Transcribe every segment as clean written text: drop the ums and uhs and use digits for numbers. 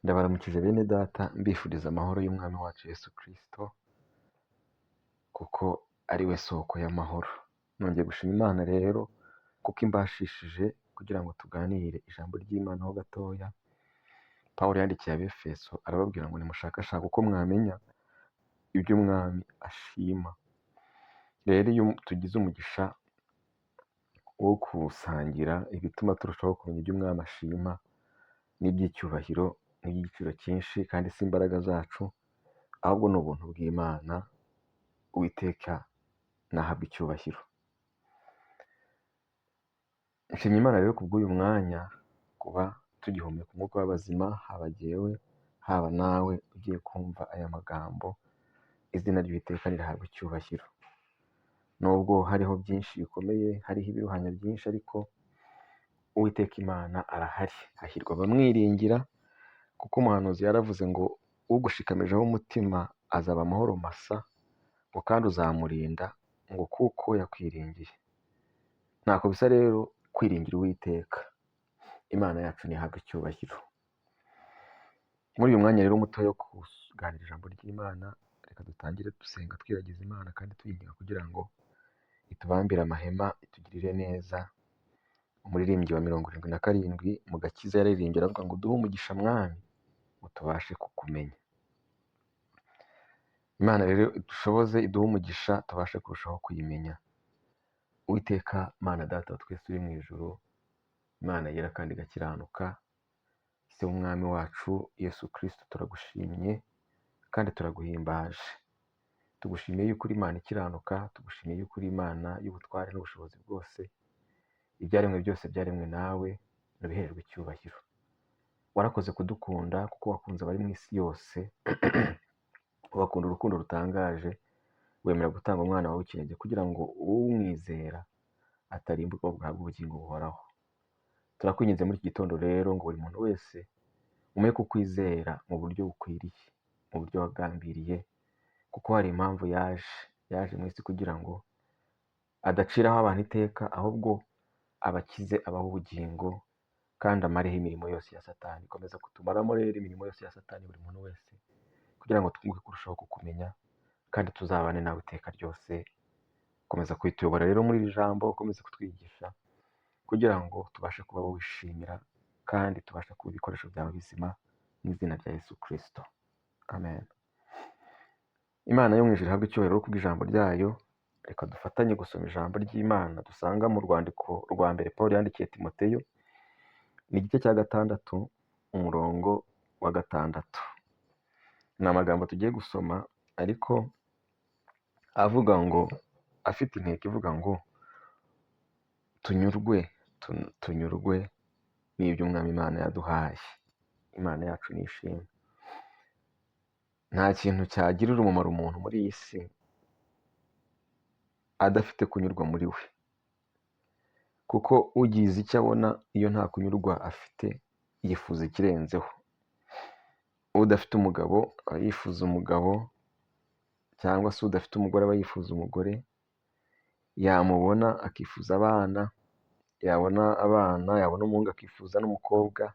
Ndabaramukije bene data mbifuriza amahoro y'umwami wacu Yesu Kristo kuko ari we soko y'amahoro. Nongeye gushima Imana rero kuko imbashishije kugira ngo tuganire ijambo ry'Imana ho gatoya. Pawulo yandikiye Abefeso arababwira ngo nimushakashaka uko mwamenya ibyo umwami ashima. Rero iyo tugize umugisha wo gusangira ibituma turushaho kumenya ibyo umwami ashima n'iby'icyubahiro n'iby'igiciro cyinshi, kandi si imbaraga zacu ahubwo ni ubuntu bw'Imana. Uwiteka nahabwa icyubahiro. Nshimye Imana rero kubw'uyu mwanya, kuba tugihumeka umwuka w'abazima, haba jyewe haba nawe ugiye kumva aya magambo. Izina ry'Uwiteka rirahabwa icyubahiro. Nubwo hariho byinshi bikomeye, hariho ibiruhanya byinshi, ariko Uwiteka Imana arahari. Hahirwa abamwiringira, kuko umuhanuzi yaravuze ngo ugushikamijeho umutima azaba amahoro masa, ngo kandi uzamurinda ngo kuko yakwiringiye. Ntako bisa rero kwiringira Uwiteka. Imana yacu ntihabwa icyubahiro. Muri uyu mwanya rero muto yo kuganira ijambo ry'Imana, reka dutangire dusenga twiragiza Imana kandi tuyinginga kugira ngo itubambire amahema, itugirire neza. Umuririmbyi wa 77 mu Gakiza yaririmbye aravuga ngo duhe umugisha mwami ngo tubashe kukumenya. Imana rero dushoboze iduhe umugisha tubashe kurushaho kuyimenya. Uwiteka Mana Data wa twese uri mu ijuru, Imana yera kandi igakiranuka, se w'umwami wacu Yesu Kristo, turagushimye kandi turaguhimbaje. Tugushimiye yuko uri Imana ikiranuka, tugushimiye yuko uri Imana y'ubutware n'ubushobozi bwose. Ibyaremwe byose byaremwe nawe, nabihererwa icyubahiro. Warakoze kudukunda kuko wakunze abari mu isi yose, ubakunda urukundo rutangaje, wemera gutanga umwana wawe w'ikinege kugira ngo umwizera atarimbuka ahubwo ahabwe ubugingo buhoraho. Turakwinginze muri iki gitondo rero ngo buri muntu wese umenye kukwizera mu buryo bukwiriye, mu buryo wagambiriye, kuko hari impamvu yaje mu isi kugira ngo adaciraho abantu iteka, ahubwo abakize abaho ubugingo kandi amareho imirimo yose ya Satani. Komeza kutumaramo rero imirimo yose ya Satani buri muntu wese, kugira ngo twunguke kurushaho kukumenya kandi tuzabane nawe iteka ryose. Komeza kwituyobora rero muri iri jambo, ukomeze kutwigisha kugira ngo tubashe kuba wishimira kandi tubashe kuba ibikoresho byawe bizima, mu izina rya Yesu Kristo, amen. Imana yo mu ijuru ihabwe icyubahiro kubw'ijambo ryayo. Reka dufatanye gusoma ijambo ry'Imana dusanga mu rwandiko rwa mbere Pawulo yandikiye Timoteyo, ni igice cya 6 umurongo wa 6. Ni amagambo tugiye gusoma ariko avuga ngo, afite intego ivuga ngo tunyurwe n'ibyo umwami Imana yaduhaye. Imana yacu nishimwe. Nta kintu cyagirira umumaro umuntu muri iyi si adafite kunyurwa muri we, kuko ugize icyo abona iyo nta kunyurwa afite yifuza ikirenzeho. Udafite umugabo aba yifuza umugabo, cyangwa se udafite umugore aba yifuza umugore. Yamubona akifuza abana, yabona abana, yabona umuhungu akifuza n'umukobwa,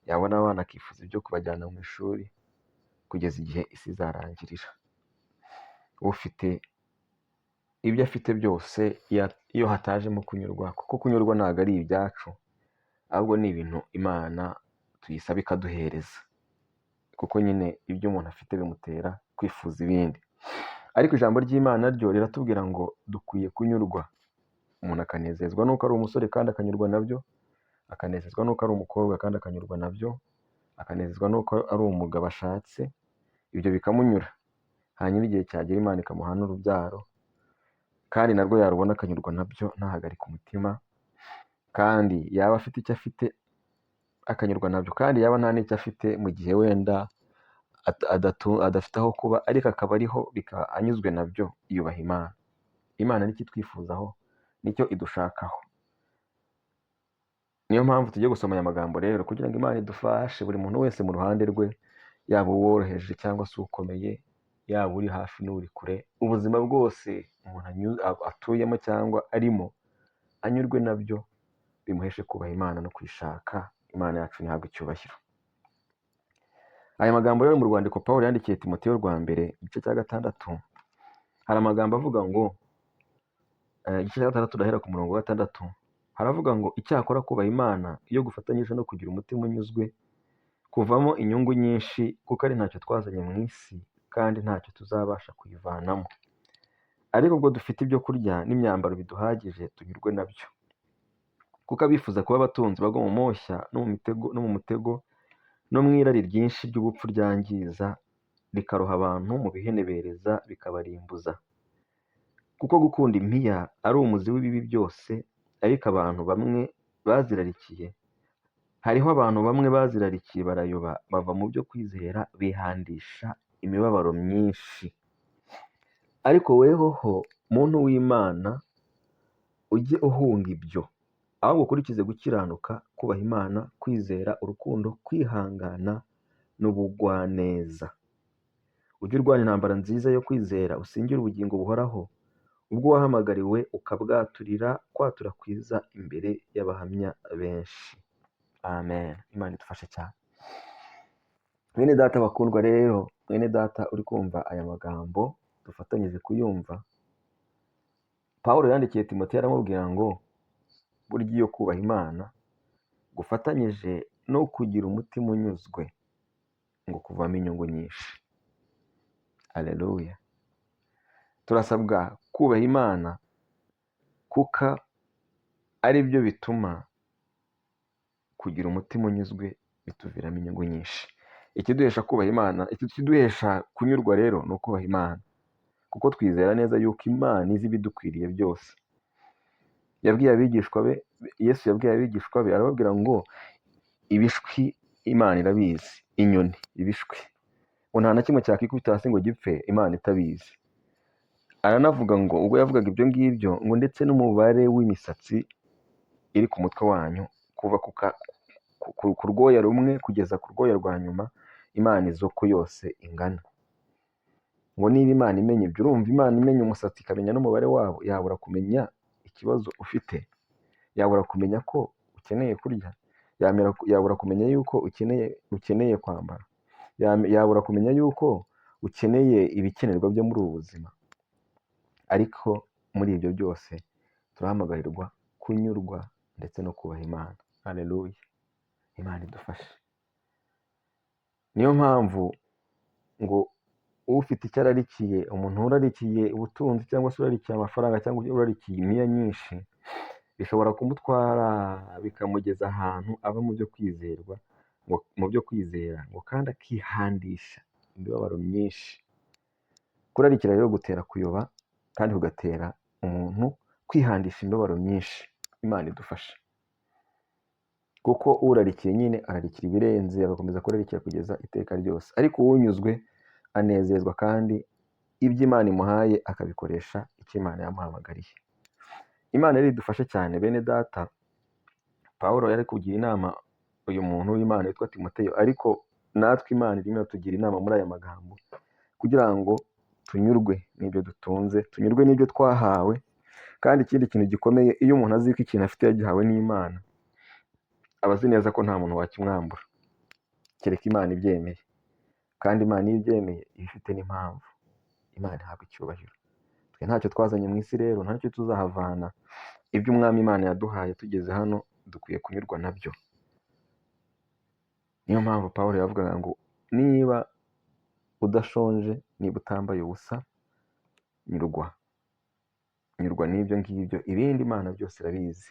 yabona abana akifuza ibyo kubajyana mu ishuri, kugeza igihe isi izarangirira. Ufite ibyo afite byose iyo hatajemo kunyurwa, kuko kunyurwa ntabwo ari ibyacu, ahubwo ni ibintu Imana tuyisaba ikaduhereza, kuko nyine ibyo umuntu afite bimutera kwifuza ibindi. Ariko ijambo ry'Imana ryo riratubwira ngo dukwiye kunyurwa. Umuntu akanezezwa nuko ari umusore kandi akanyurwa nabyo, akanezezwa nuko ari umukobwa kandi akanyurwa nabyo, akanezezwa nuko ari umugabo ashatse, ibyo bikamunyura. Hanyuma igihe cyagera Imana ikamuha n'urubyaro, kandi narwo yarubona akanyurwa nabyo ntahagarike umutima. Kandi yaba afite icyo afite akanyurwa nabyo, kandi yaba nta n'icyo afite, mu gihe wenda adafite aho kuba, ariko akaba ariho bikaba anyuzwe nabyo, yubaha Imana. Imana nicyo itwifuzaho, nicyo idushakaho. Niyo mpamvu tugiye gusoma aya magambo rero, kugira ngo Imana idufashe buri muntu wese mu ruhande rwe, yaba uworoheje cyangwa se ukomeye, yaba uri hafi n'uri kure. Ubuzima bwose umuntu atuyemo cyangwa arimo anyurwe nabyo, bimuheshe kubaha Imana no kwishaka. Imana yacu ntihabwe icyubahiro. Aya magambo rero mu rwandiko Pawulo yandikiye Timoteyo rwa mbere igice cya 6 hari amagambo avuga ngo igice cya 6 ndahera ku murongo wa 6 haravuga ngo icyakora kubaha Imana iyo gufatanyije no kugira umutima unyuzwe kuvamo inyungu nyinshi kuko ari ntacyo twazanye mu isi kandi ntacyo tuzabasha kuyivanamo. Ariko ubwo dufite ibyo kurya n'imyambaro biduhagije tunyurwe nabyo. Kuko abifuza kuba abatunzi bagwa mu moshya no mu mutego no mu irari ryinshi ry'ubupfu ryangiza rikaroha abantu mu bihenebereza bikabarimbuza. Kuko gukunda impiya ari umuzi w'ibibi byose, ariko hariho abantu bamwe bazirarikiye barayoba bava mu byo kwizera bihandisha imibabaro myinshi. Ariko wehoho muntu w'Imana ujye uhunga ibyo, ahubwo ukurikize gukiranuka, kubaha Imana, kwizera, urukundo, kwihangana n'ubugwaneza. Ujye urwanya intambara nziza yo kwizera, usingire ubugingo buhoraho, ubwo wahamagariwe ukabwaturira kwatura kwiza imbere y'abahamya benshi. Amen. Imana idufashe cyane. Mwene data bakundwa rero, mwene data uri kumva aya magambo dufatanyije kuyumva, Pawulo yandikiye Timoteyo aramubwira ngo burya iyo kubaha Imana gufatanyije no kugira umutima unyuzwe ngo kuvamo inyungu nyinshi. Haleluya. Turasabwa kubaha Imana kuko ari byo bituma kugira umutima unyuzwe bituviramo inyungu nyinshi. Ikiduhesha kubaha Imana, ikiduhesha kunyurwa rero ni ukubaha Imana, kuko twizera neza yuko Imana izi ibidukwiriye byose. Yesu yabwiye abigishwa be arababwira ngo ibishwi Imana irabizi, inyoni, ibishwi ngo nta na kimwe cyakikubita hasi ngo gipfe Imana itabizi. Aranavuga ngo ubwo yavugaga ibyo ngibyo ngo ndetse n'umubare w'imisatsi iri ku mutwe wanyu kuva ku rwoya rumwe kugeza ku rwoya rwa nyuma Imana izi uko yose ingana. Ngo niba Imana imenya ibyo, urumva Imana imenya umusatsi ikamenya n'umubare wabo, yabura kumenya ikibazo ufite? Yabura kumenya ko ukeneye kurya? Yabura kumenya yuko ukeneye kwambara? Yabura kumenya yuko ukeneye ibikenerwa byo muri ubu buzima? Ariko muri ibyo byose turahamagarirwa kunyurwa ndetse no kubaha Imana. Haleluya. Imana idufashe. Niyo mpamvu ngo ufite icyo ararikiye, umuntu urarikiye ubutunzi cyangwa se urarikiye amafaranga cyangwa urarikiye impiya nyinshi, bishobora kumutwara bikamugeza ahantu aba mu byo kwizera ngo kandi akihandisha imibabaro myinshi. Kurarikira rero gutera kuyoba kandi kugatera umuntu kwihandisha imibabaro myinshi. Imana idufashe. Kuko urarikiye nyine ararikira ibirenze, agakomeza kurarikira kugeza iteka ryose. Ariko uwunyuzwe anezezwa kandi ibyo Imana imuhaye akabikoresha icyo Imana yamuhamagariye. Imana rero idufashe cyane bene data. Pawulo yari kugira inama uyu muntu w'Imana witwa Timoteyo, ariko natwe Imana irimo iratugira inama muri aya magambo kugira ngo tunyurwe n'ibyo dutunze, tunyurwe n'ibyo twahawe. Kandi ikindi kintu gikomeye, iyo umuntu azi ko ikintu afite yagihawe n'Imana, aba azi neza ko nta muntu wakimwambura kereka Imana ibyemeye. Kandi Imana iyo ibyemeye iba ifite n'impamvu. Imana ihabwa icyubahiro. Twe ntacyo twazanye mu isi rero, ntacyo tuzahavana. Ibyo Umwami Imana yaduhaye tugeze hano dukwiye kunyurwa nabyo. Niyo mpamvu Pawulo yavugaga ngo niba udashonje, niba utambaye ubusa, nyurwa n'ibyo ngibyo, ibindi Imana byose irabizi.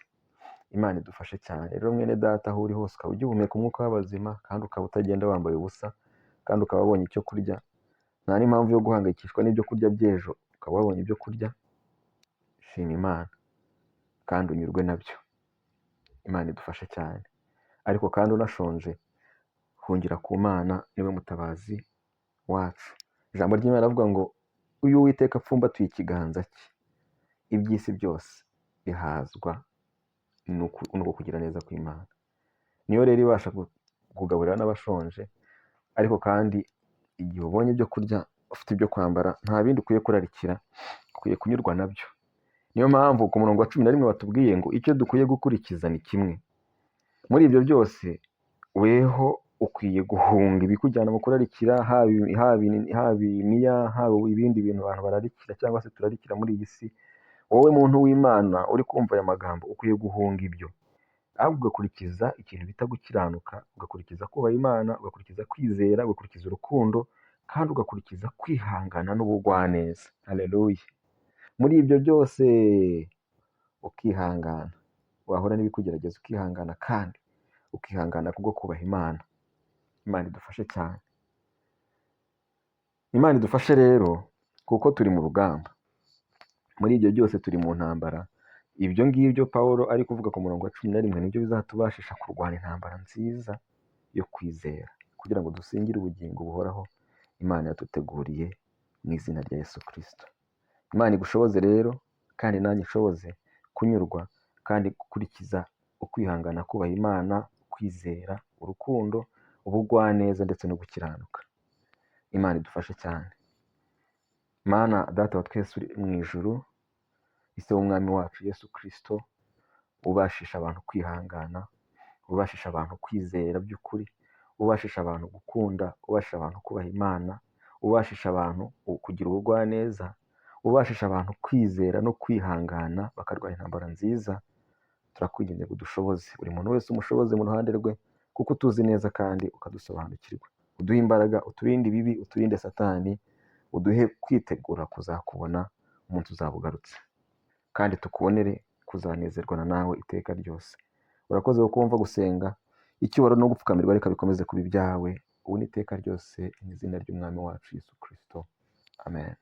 Imana idufashe cyane. Rero mwene data aho uri hose ukaba ugihumeka umwuka w'abazima kandi ukaba utagenda wambaye ubusa kandi ukaba wabonye icyo kurya, nta n'impamvu yo guhangayikishwa n'ibyo kurya by'ejo. Ukaba wabonye ibyo kurya, shima Imana kandi unyurwe nabyo. Imana idufashe cyane. Ariko kandi unashonje, hungira ku Mana, niwe mutabazi wacu. Ijambo ry'Imana rivuga ngo uyu Uwiteka apfumbatuye ikiganza cye, iby'isi byose bihazwa nuko kugira neza kw'Imana. Niyo rero ibasha kugaburira n'abashonje. Ariko kandi igihe ubonye ibyo kurya, ufite ibyo kwambara, nta bindi ukwiye kurarikira, ukwiye kunyurwa nabyo. Niyo mpamvu ku murongo wa 11 batubwiye ngo icyo dukwiye gukurikiza ni kimwe. Muri ibyo byose weho ukwiye guhunga ibikujyana mu kurarikira, haba imiya, haba ibindi bintu abantu bararikira cyangwa se turarikira muri iyi si. Wowe muntu w'Imana uri kumva aya magambo, ukwiye guhunga ibyo, ahubwo ugakurikiza ikintu bita gukiranuka, ugakurikiza kubaha Imana, ugakurikiza kwizera, ugakurikiza urukundo, kandi ugakurikiza kwihangana n'ubugwaneza. Haleluya! Muri ibyo byose ukihangana, wahura n'ibikugerageza ukihangana, kandi ukihangana kubwo kubaha Imana. Imana idufashe cyane. Imana idufashe rero, kuko turi mu rugamba. Muri ibyo byose turi mu ntambara. Ibyo ngibyo Pawulo ari kuvuga ku murongo wa 11 nibyo bizatubashisha kurwana intambara nziza yo kwizera, kugira ngo dusingire ubugingo buhoraho Imana yaduteguriye mu izina rya Yesu Kristo. Imana igushoboze rero, kandi nanjye nshoboze kunyurwa kandi gukurikiza ukwihangana, kubaha Imana, kwizera, urukundo, ubugwaneza ndetse no gukiranuka. Imana idufashe cyane. Mana Data wa twese uri mu ijuru, ise w'umwami wacu Yesu Kristo, ubashisha abantu kwihangana, ubashisha abantu kwizera by'ukuri, ubashisha abantu gukunda, ubashisha abantu kubaha Imana, ubashisha abantu kugira ubugwaneza, ubashisha abantu kwizera no kwihangana bakarwanya intambara nziza. Turakwinginze ngo dushoboze, buri muntu wese umushoboze mu ruhande rwe, kuko utuzi neza kandi ukadusobanukirwa. Uduhe imbaraga, uturinde ibibi, uturinde Satani, uduhe kwitegura kuzakubona umunsi uzaba ugarutse, kandi tukubonere kuzanezerwana nawe iteka ryose. Urakoze ko kumva gusenga, icyubahiro no gupfukamirwa reka bikomeze kuba ibyawe, ubu n'iteka ryose, mu izina ry'umwami wacu Yesu Kristo. Amen.